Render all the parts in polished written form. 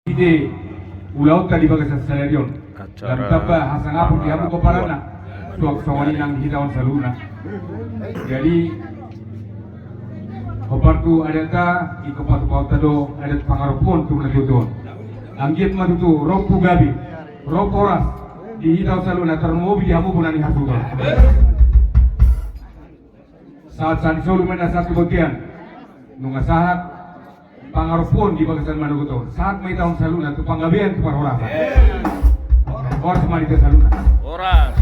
Ide ulau tadi bagas salarion. Dan tabah hasang apu di hamu koparana. Suak sawani nang hidawan saluna. Jadi kopartu ada ta ikopat pautado ada pangarupon tu natudon. Anggit matutu ropu gabi. Roporas di hidawan saluna termobi di hamu punani hasuda. Saat solu mena satu bagian nunga sahat pangarupon di bagasan Manuguto saat may tahun saluna tu panggabian tu paroras oras manita saluna Oras.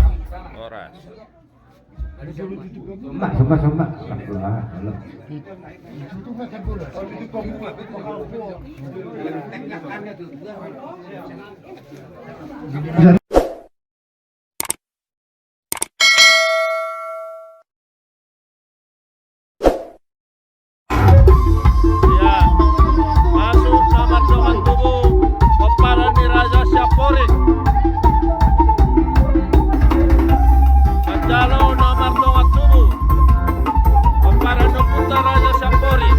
Sumba. Ya. Masuk nomor 27 Komparani Raja Syaporik. Manjalo nomor 27 Komparani Putra Raja Syaporik.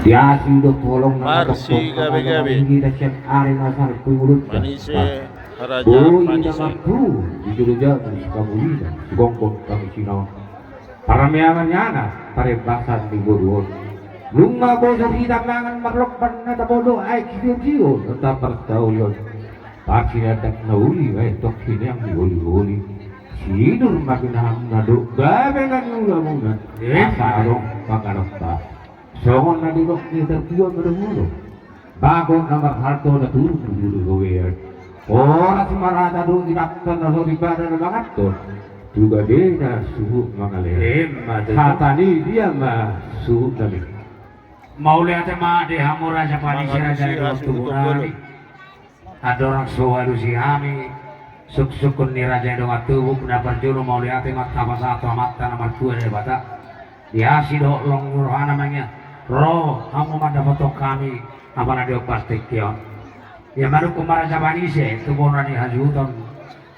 Ya sudah tolong Marsi gabi-gabi. kita siap hari masa kurut. Manise Raja Oh, ini Panise. aku disuruh jalan kamu ini, gongkong kamu sino. Para meyamannya na, para basan di burun. Lunga bodoh hitam nangan merlokpan na tabodo ay kiyo tetap bertahun. Pasti ada nauli, tok sini yang diuli-uli. Sidur makin ngaduk, gabe kan ulah muna. Sarong pangarapta. Songon na di dok ni terpion bermulu. Bago nomor harto na turun dulu gower. Orang si marata doon dinaktan na sa ribada na mga to. Juga dia na suhu mga leher. Kata ni dia mah suhu kami. Mau lihat ma de hamura sa panisira dari waktu bunari. Ada orang suwaru si kami suk-sukun ni raja dong atubu pendapat juru mau lihat ma tapa satu mata nama tua dari bata. Dia si do long rohana namanya. Roh kamu mendapat kami apa nadi pasti kion. Ya baru kemarin sa panise tuburan ni hajuton.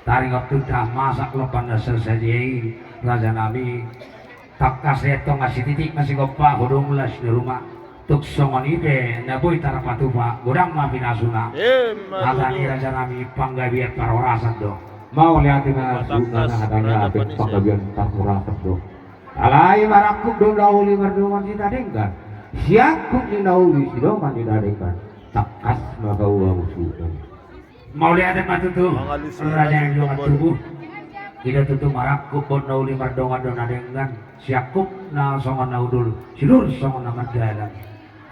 Taring waktu dah masak lepan dasar sajai raja nabi. Takas itu ngasih titik masih gopa hudung las di rumah. Tuk songon ibe naboy tarapatupa gudang ma pinasuna. Kata ni raja nabi panggabiat parorasan do. Mau lihat na suhu na hadanya abis panggabian tarmurasak do. Alay marakuk do nauli marduman si tadengkan. Siakuk ni nauli si doman si tadengkan. Takas magawa musuh. Mau lihat ma tutu Mga lusi raja yang Raja dong Tumbol. tubuh. Kita tutu marakuk bon nauli mardongan do nadengkan. Siakuk na songon na udul. Sidur songon na marjalan.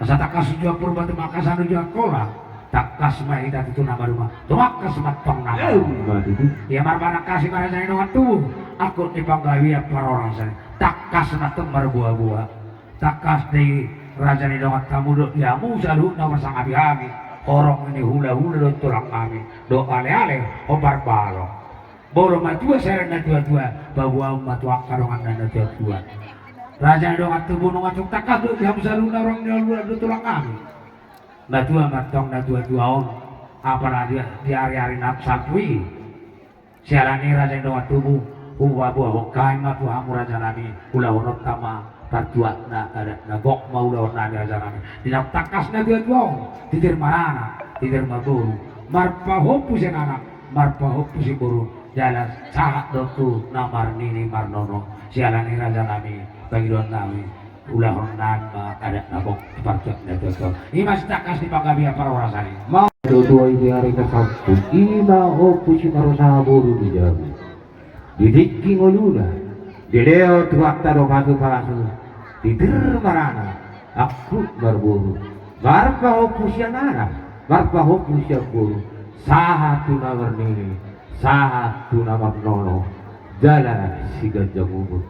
Asa takas jua purba tu makas anu jua kola. Takas mah ida itu nama rumah. Tumakas matong nama. Ya marbana kasih pada saya dengan tubuh. Aku dipanggawi paroran sana. Takas na tu marbuah-buah. Takas di raja ni dengan tamu dok ya musalu nama sang abi-abi. Orang ini hula-hula do tulang kami. Do ale-ale obar balo. Bolo matua saya na tua-tua. Bawa matua karongan na tua-tua. Raja dong tubuh nongacuk takas do ya musalu na orang ni do tulang kami. Natua matong natua on apa dia di hari-hari nak sapui sialani raja dong tubuh huwa buah hokai matu hamu raja nami ulah honot kama tatuat na ada nagok mau ulah honot nami raja nami dinak takas natua on titir marana titir maburu marpa hopu si anak marpa hopu si buru jalan sahat doku namar nini marnono sialani raja nami bagi don nami ulah honat ada nabok parcok natua imas takas di panggabian para orasani Mau dua ini hari ke Sabtu, ina opu si marusaha buru di jabu. Didiki ngoluna, dideo tuak tado patu palasu, didir marana, aku berburu. Marpa opu si anana, marpa opu si buru. Saha tu namar nini, saha tu namar nono, jalan si gajah bubur.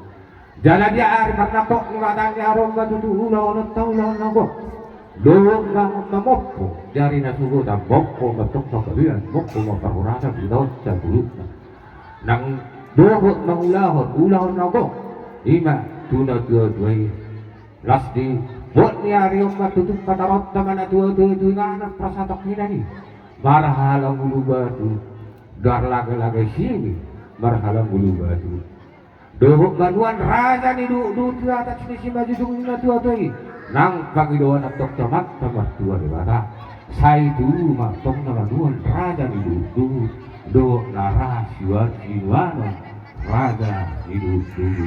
Jalan dia hari karena kok matanya harum batu tu ulah ono tau ulah ono. Doon lang mamokko, dari nasugo na mokko matok sa kabilan, mokko maparurasa binaw sa bulot na. Nang doon ng ulahon na ko, ima tunag duway. Last di, buat niya rin yung matutup katarot naman na tuwa-tuwa nga ng prasatok nila ni. Marahalang ulubado, darlaga-laga sini, marahalang ulubado. Doon manuan raja ni doon atas ni si maju dung na tuwa-tuwa. Nang Panginoon at Doktomat na matuwa ni Bata. Sa itu matong na manuan raja ni Dudu. Do na rasiwa siwana raja ni Dudu.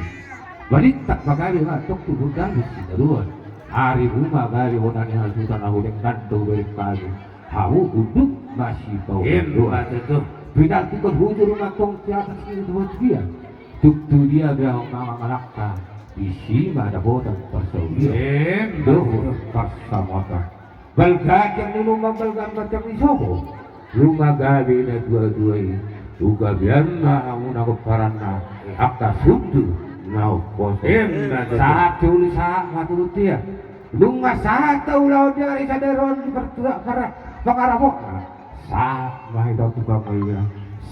Balitak magali nga Doktomat galis si Daruan. Hari rumah gali honan ni hasutan na huling kanto balik kali. Hamu uduk masih tau Daruan. Pinalti ko hujur matong tiatas ni Dudu dia. Tuktu dia gahong nangangalakta. Isi ada botan persaulia. Doh pasamota. Balgajang ni lumang balgang macam isobo. Lumagabi na dua-dua ini. Juga biar na ang una ko parana. Akta subdu. Now kosem. Saat tulis saat matulut dia. Lunga saat ulaw dia isa deron di perturak para pangarapok. Saat mahitaw tukang kaya.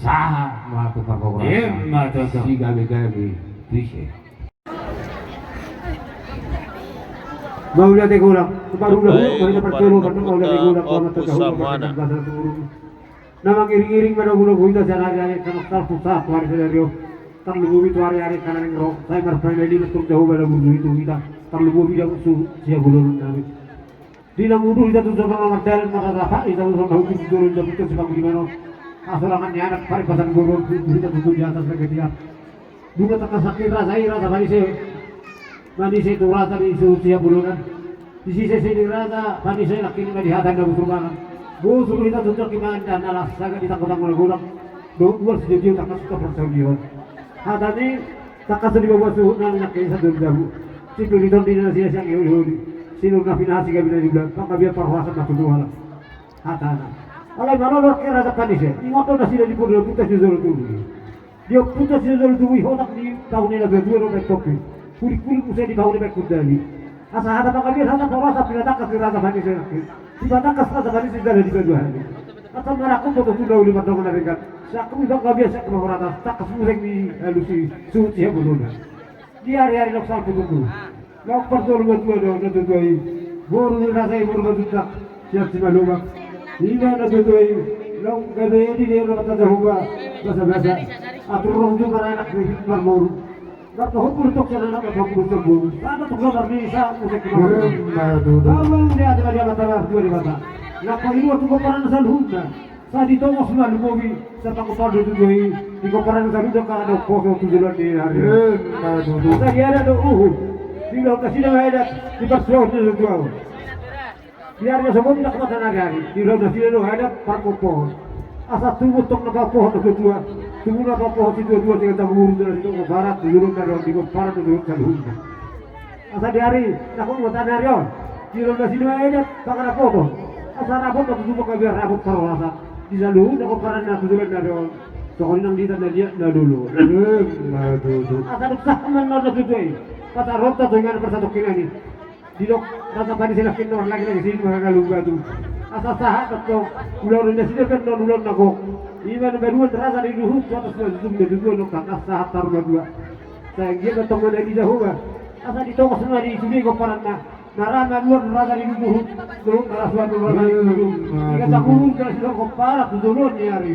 Saat matukang kaya. Si gabi-gabi. Trishe. Maulah te gulang, parulah mereka percaya pada maulah te gulang kalau terjauh nama giring-giring pada gulang guida sana-sana sama pusat hari selario tang lubu itu hari-hari kanan yang roh saya berpendali betul jauh pada bulu itu kita tang lubu tidak usul siap gulung nami Tidak mudah kita tuh sama mardalan maradafa kita tuh sama hukum turun jam itu sebab gimana asalangannya anak paripasan guru kita tuh di atas lagi dia juga tak sakit rasa manis itu rasa di usia bulunan di sisi sini rasa manis saya laki ini di hatan dan berbangan busuk kita tuh gimana dan alas sangat ditakut-takut gurang dua sejauh tak suka persaudara hatan ini tak kasih di bawah suhu nanya kisah dulu jauh si peliton di Indonesia yang yuli sinur nafinasi kami dari bilang tak biar perhuasan nak kedua lah hatana alai mana lo kira ada panis ya ini motor dah sudah dipur putus juzur tu dia putus juzur tu hodak di tahun ini lagi dua orang topi kuri usai di tahun ini kudali asa hata tak biar hata perhuasan tidak tak kasih rasa panis ya tidak tak kasih rasa panis sudah di kedua hari atau merakum foto sudah uli matang dari kan saya aku tidak biasa ke bawah atas tak kasih musik di halusi suci ya belum di hari-hari lokal tunggu Lok pertolongan tua dong, natutuai. Buru rasai buru batutak, siap si malubak. Ina natutuai. Lok kada ini dia orang kata jahuba, basa-basa. Atur rong juga anak di marmuru. Lok hukum untuk sana nak hukum terburu. Ada tuh gambar di sana musik kemarin. Kamu dia ada dia mata dua di mata. Lok ini waktu koparan salhunda. Saat itu mau semua lumogi, serta kotor ditutuai. Di koparan salhunda kan ada foto tujuan di hari. Tadi ada doa. Tidak kasih nama edak di persuas itu jual. Biarnya semua tidak kemana negari. Tidak kasih nama edak parkopo. Asal tunggu tok nak pohon tu dua. Tunggu nak pohon itu dua tinggal tabur dari itu ke barat turun dari di barat turun ke luhur. Asal di hari nak mau tanah rion. Tidak kasih nama edak pakai apa? Asal rabot tu cuma biar rabot perwasa. Di jalur nak koparan nak turun dari rion. Soalnya nang di tanah dia dah dulu. Asal tak mana nak tujuai. Kata rota dengan persatu kini di dok rasa panis selakin orang lagi sini mereka lupa tu asal sahat atau ular ini sudah kan ular nagok ini mana baruan terasa di luhut suatu zoom di dua nok kata sahat taruh dua saya dia ketemu lagi jauh asal di toko semua di sini koparan narana luar terasa di luhut belum terasa suatu orang jika tak urung kalau sudah koparan tu dulu ni hari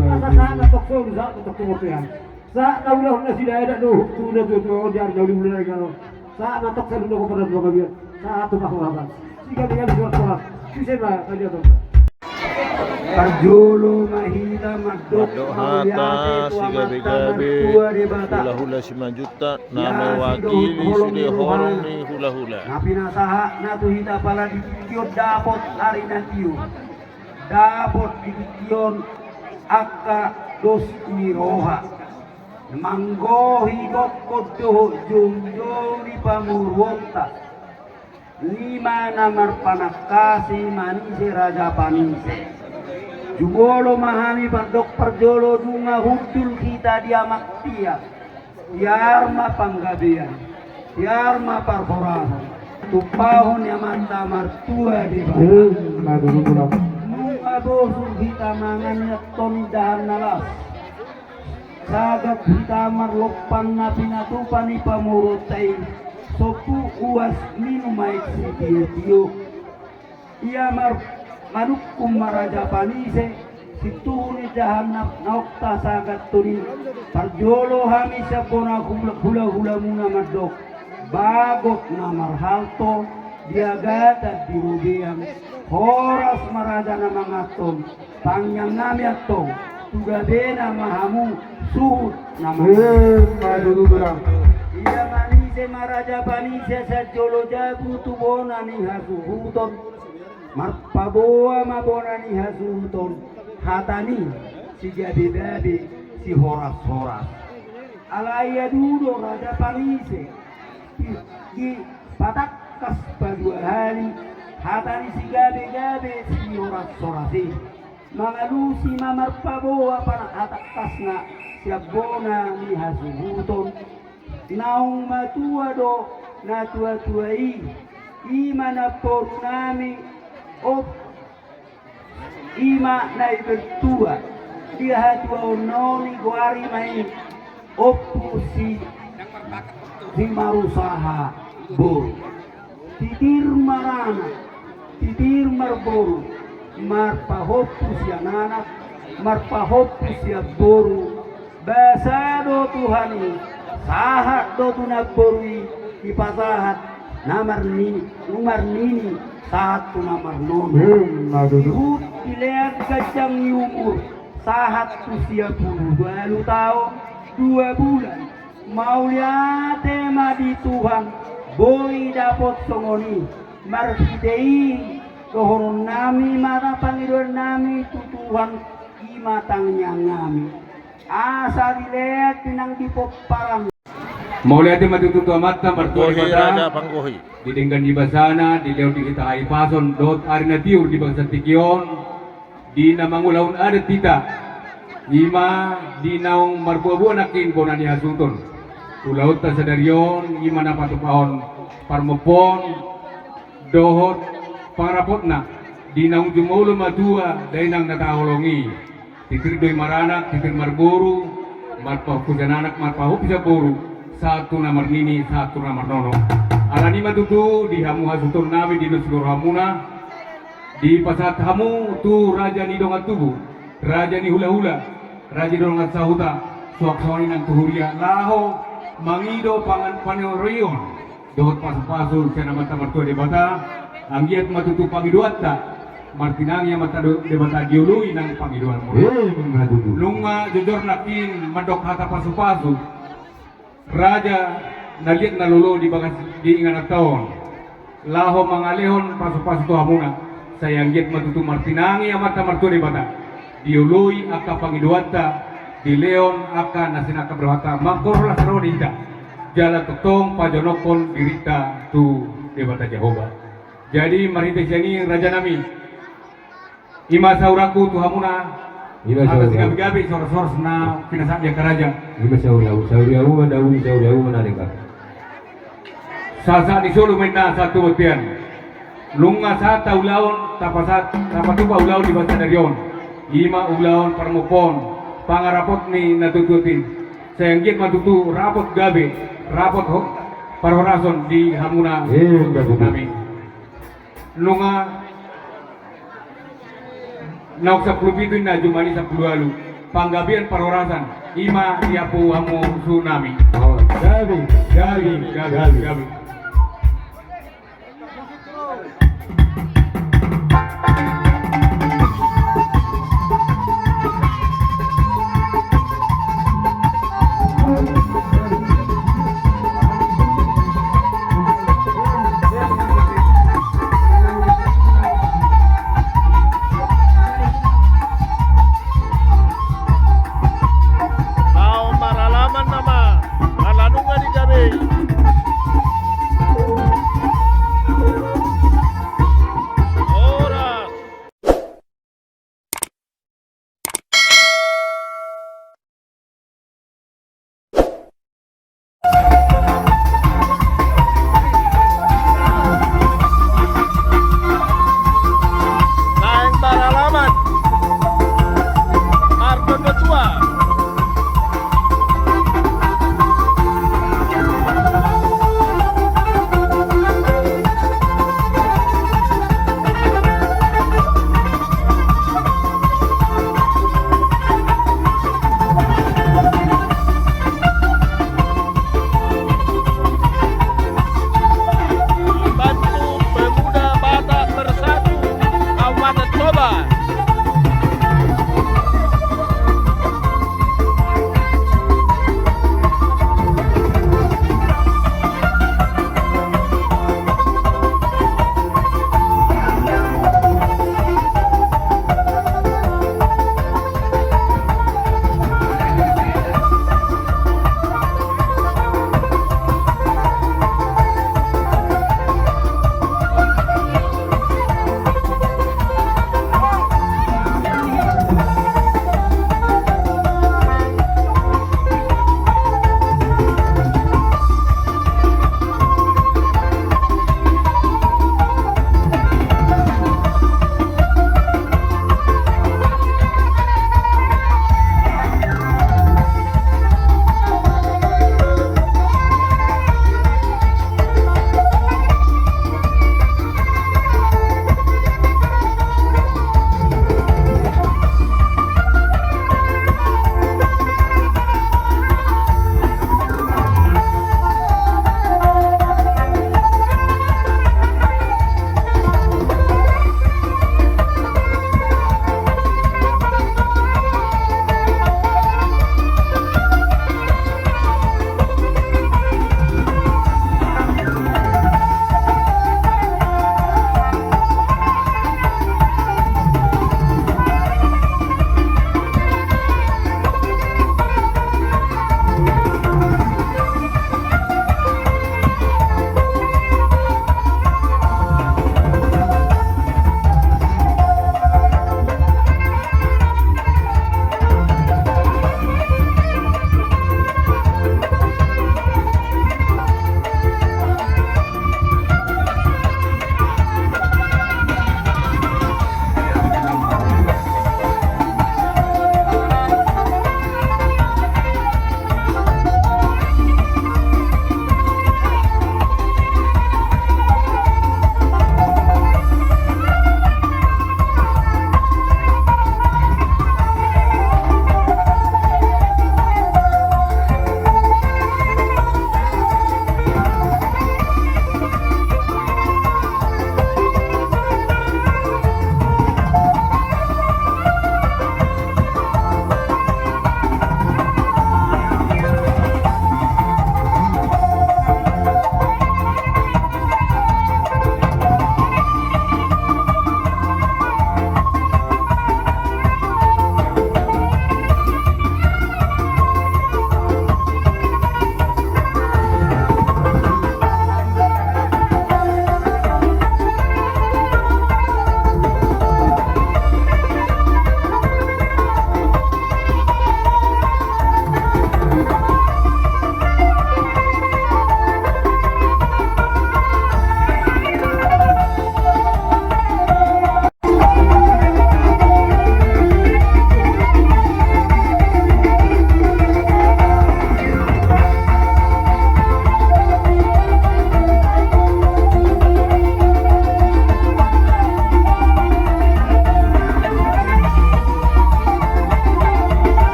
asal sahat atau so saat atau kemudian saat naulah na sila ada do sudah tu jar jauh mulai kalau saat natok saya dulu kepada dua kali saat tu aku apa jika dengan dua orang siapa tadi tu Parjolo mahita madok Hata si gabi-gabi hula-hula 5 juta nama wakili sudah horong ni hula-hula napinasaha na tuhita pala di kikion dapot hari nantiyo dapot di kikion akka dos miroha manggohi kokkodoh junjoni pamurwonta lima namar panakasi manise raja panise jugolo mahami pardok parjolo dunga hudul kita diamaktia tiarma panggabean tiarma parborasan tupahon yamanta martua di bawah abosul kita mangannya tondahan nalas sagap hitamar lopan na pinatupan ni pamurotay sopu uas minumay si tiyo iya manukum maraja panise situni jahanap naokta sagat tuni parjolo hami siya pona hula-hula muna madok bagot na marhalto diagata dirubiang horas maraja na mga ton pangyang nami atong tugabena mahamu suhut nama iya manise maraja panise sa jolo jabu tubona ni hasuhuton marpaboa mabona ni hasuhuton hatani si gabi-gabi si horas-horas alaya dudo raja panise di patakkas padua hari hatani si gabi-gabi si horas-horasi mga lusi mamarpaboa para atakkas na siya bona ni hasuhuton naong matua do natua-tuai ima na poru nami o ima na ibertua dia hatua ononi guari mai opu si marusaha boru titir marana titir marboru marpahopus ya nanak marpahopus ya boru basado Tuhani sahat do tunagborui ipasahat nomor nini satu nomor nono dilihat kacang umur sahat usia 22 tahun 2 bulan mau lihat tema di Tuhan boy dapat songoni marhidei kohon nami mata panggilan nami tu Tuhan imatangnya ngami asa dilihat tinang di parang Mau lihat matututu mata mertua Panggohi raja mata panggohi. didenggan di basana di leo di kita hai pason dot arina tiur di bangsa tikion di namangulaun ada tita ima di naung marbuabu nakin bonani hasuton ulaut ta sadarion ima na patupahon parmopon dohot parapotna di naung jumulu madua dainang natahulongi titir doi maranak titir marburu marpah kujananak marpahu bisa boru satu nomor nini satu nomor nono alani matutu di hamu hasuton nabi di nusulur hamuna di pasat hamu tu raja ni dongat tubuh raja ni hula-hula raja dongat sahuta suak sawani nang tuhuria laho mangido pangan panorion dohot pasu-pasu sena mata martua debata anggiat matutu pangiduatta martinangnya mata debata diului nang pangiduan mo lunga jujur nakin madok hata pasu-pasu raja naliat nalolo di bagas di ingan tahun laho mangalehon pasu-pasu tu hamuna sayang giat matutu martinangi amata martua debata diului aka pangiduatta di leon aka nasin aka berwata mangkorlah serodita jala totong pajonokon dirita tu debata Jehovah jadi mari sini raja nami ima sauraku tu hamuna Ima atas sauraku. gabi-gabi sor-sor sena pinasak dia keraja Lima sauriau menarika. sasa di solo mena satu betian lunga sata ulaon tapatupa ulaon di bahasa darion ima ulaon parmopon pangarapot ni natututin sayanggit matutu rapot gabe rapot parhorason di hamuna nami lunga nauk 10 na jumani 10 alu panggabian parhorasan ima diapu hamu tsunami gabi Mau maralaman nama. Alanungan di gabi.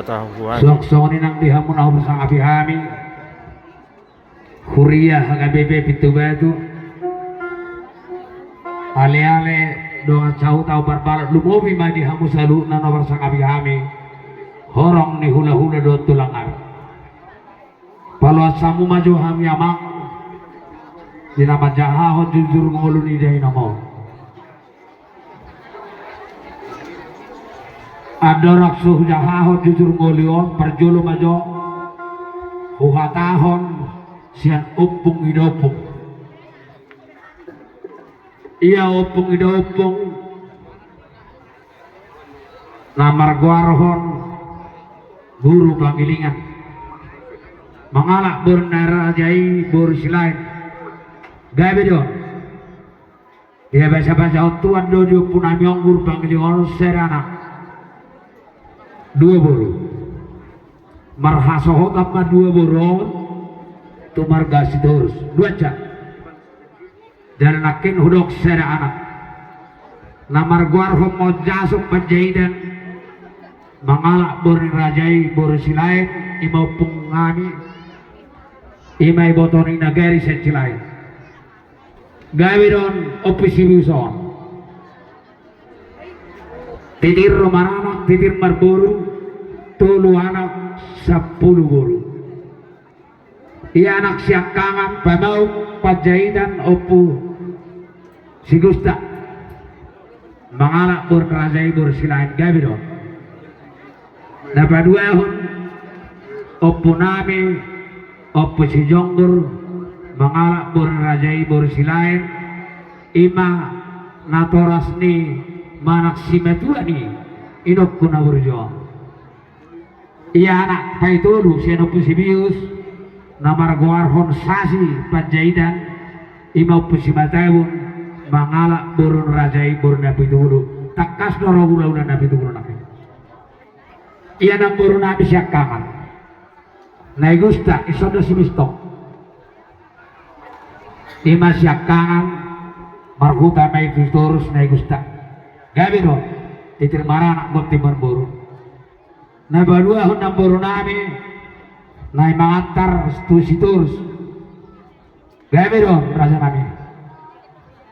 pengetahuan. Sok-sok nang dihamun aku sang abihami. Kuria HKBP Pintu Batu. Ale-ale doa cau tau barbar lumobi ma dihamu salu na nomor sang abihami. Horong ni hula-hula do tulangar. Paluasamu maju ham yamang. Dinama jahahon jujur ngolun idai namo. Adorak suh jahahon jujur ngolion perjulu majo. Huhatahon sian upung idopung. Ia upung idopung. Namar guarhon guru pangilingan. Mangalak bernara jai bursilain. Gabe do. Dia baca-baca tuan dojo punamiong guru pangilingan serana. Dua boru. Marhasohot apa dua boron. Tumar gasidorus. Dua jam. Dan nakin hudok serana. Namar guarhom mau jasuk penjahidan. Mangalak borin rajai bursilain. Imau pungani. Imai botoni nagari secilai. Gawidon opisiluson. Titir romananak, titir marburu, tulu anak 10 buru. Ia anak siakangan, pamau, pajahidan, opu, si Gusta. Mangalak berkerajai bersilain gawidon. Dapat 2 tahun, opu nami, opu si jonggur, mangalak berkerajai bersilain, ima natorasni manak simetuani inok kuna burjo. Ia anak paitulu sianopu sibius namar goarhon sasi panjaidan ima pusimatawun mangalak burun rajai burun nabi tulu takas doro gula nabi tulu nabi. Ia nang burun nabi siakangan nai gusta isodo simistok ima siakangan marhuta mai tuturus nai gusta. Gabi do, titir marana buat timur buru. Nah berdua hundang buru nami, naik mengantar siturus. Gabi do, raja nami.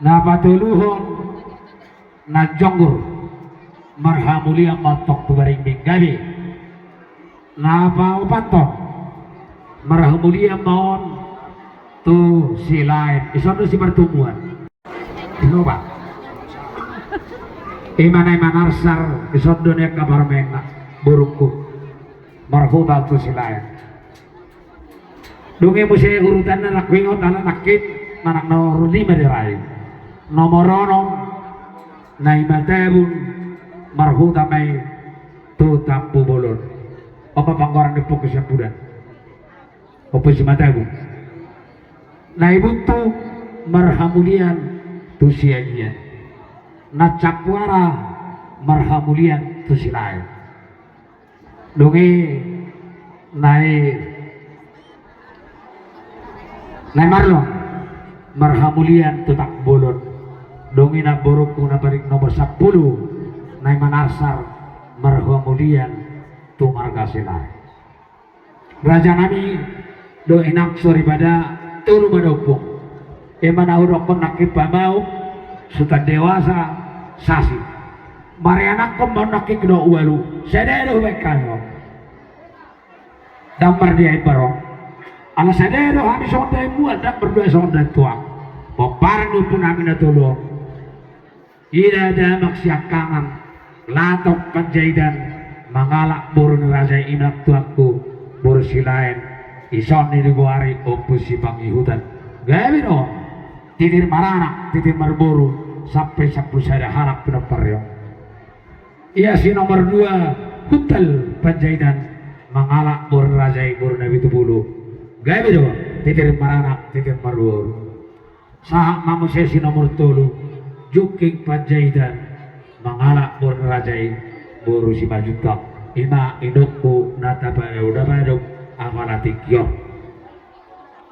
Nah patuluhon, nah jonggur, marhamulia matok tu baring gabi. Nah apa upanton, marhamulia maon tu silain, isono si pertumbuhan. Dinoba. Imanay manarsar isod doon yung kabarmena burukku marhuta tu silayan dungi mo siya urutan na nakwingot ala nakit manak nomor 5 diray nomoronom na imatabun marhuta may tu tampu bolon o papanggoran ni po siya pudan o po si matabun na ibunto marhamulian tu siya niya na cakwara marhamulian tu silai dungi nai marlon marhamulian tu tak bolon dungi na borokku na barik nomor 10 nai manarsar marhamulian tu marga silai raja nami do enak sori pada turu madopong emana urokon nakip pamau sudah dewasa sasi marianak kembang nakik do ualu sedero bekano dampar dia ibarong ala sedero kami sonda muat dan berdua sonda tua peparang pun kami natulong ida ada maksiakangan latok panjaidan mangalak burun raja inak tuaku bursilain ison di buari opusi pangihutan gabi no titir marana titir marburu sampai sapu saya harap penaparyo. Ia si nomor 2 hutal panjaidan mangalak bor rajai bor nabi tubulu gabi do titir marana titir marburu sahak mamu si nomor 3 juking panjaidan mangalak bor rajai bor si majuta ima indukku nata pa udah paduk amalatikyo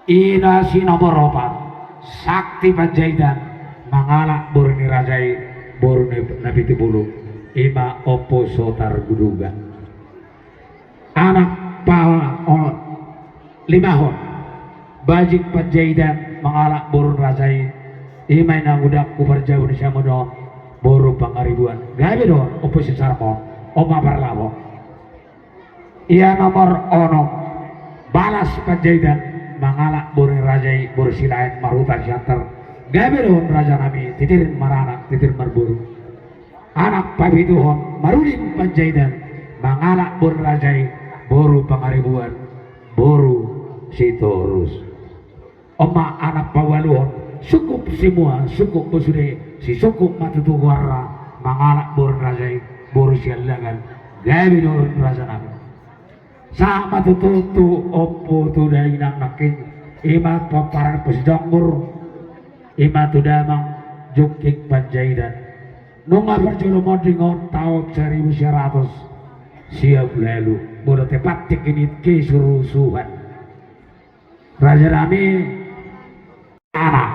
ina si nomor 4 sakti panjaidan mangalak borni rajai borni nabi tibulu ima opo sotar guduga limahon bajik panjaidan mengalak burun rasai imay na udak ku perjauh ni siya mo doon boro pangaribuan gabi doon oposisi sarmon o maparlabo iya nomor ono balas panjaidan mengalak burun rasai bursilain marutan siantar gabi doon raja nami titirin marana titir marburu anak pabituhon marulin panjaidan mengalak burun rasai boru pangaribuan boru sitorus oma anak pawaluhon sukup semua sukup besude si sukup matutu warra mengalak boru rajai boru sialangan gabi dorun raja nami sa matututu opo tuda inang nakin ima paparan pesidongmur ima tudamang jukik panjaidan nunga berjulu modingon tahun 1900 siap lalu bodoh tepat ini kesurusuhan raja nami anak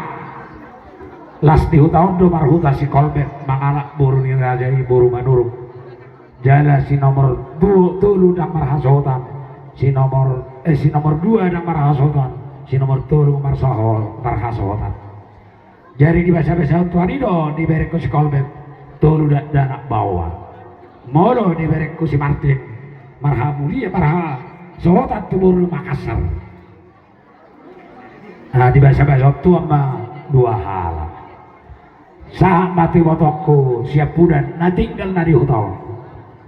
las di tahun do marhuta si kolbet mangalak buru ni raja i buru manurung jala si nomor tulu dan marhasotan si nomor 2 dan marhasotan si nomor tulu marhasotan jadi di bahasa tuan itu diberi ku si kolbet tulu dan anak bawah molo diberi ku si Martin marhamulia marha sohotan tu buru Makassar. Nah di bahasa tuan mah dua hal saat mati botokku siap pudan na tinggal na di hutau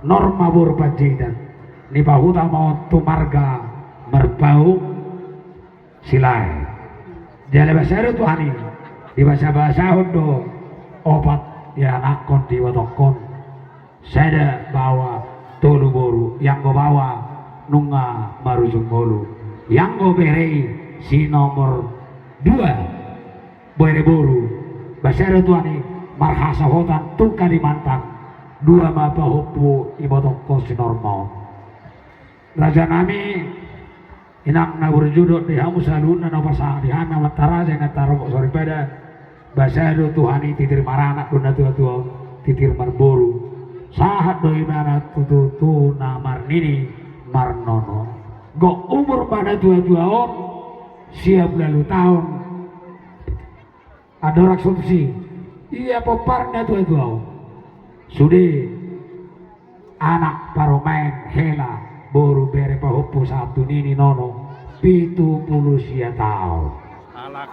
norma buru panjaidan ni pahuta mau tu marga merbau silai jale bahasa itu hani di bahasa hondo opat ya nakon di botokon saya bawa tolu boru yang go bawa nunga marujung bolu yang go berei si nomor 2 bere boru basere tuani marhasa hotan tu Kalimantan 2 mapa hupu ibotoko si normal raja nami inang na berjuduk di hamu salun na pasang di hana matara saya nataro sorry pada basere tuhani titir marana kuna tua titir marboru sahat doi mana tutu na marnini marnono go umur pada tua on siap lalu tahun ada orang solusi iya peparnya tua sudah anak paromain hela boru bere pahupu satu nini nono 70 sia tahun halak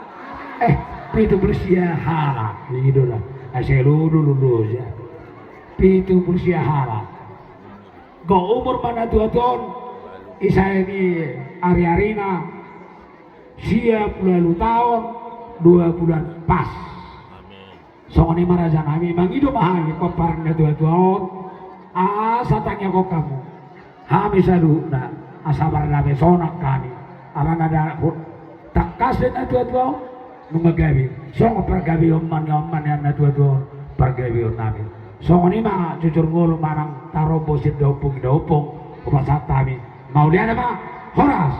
70 sia halak itu lah asal lulu ya 70 sia halak go umur mana tua isa ini ari-arina siap lalu tahun 2 bulan pas songoni maraja nami mangido mahal ko parna tua satanya ko kamu hami salu na asabar na besonak kani ala nada takasin na tua numagabi songo pergabi omman na tua pergabi nami songoni ma jujur ngulu manang tarobo sit daupung upasatami mau lihat apa horas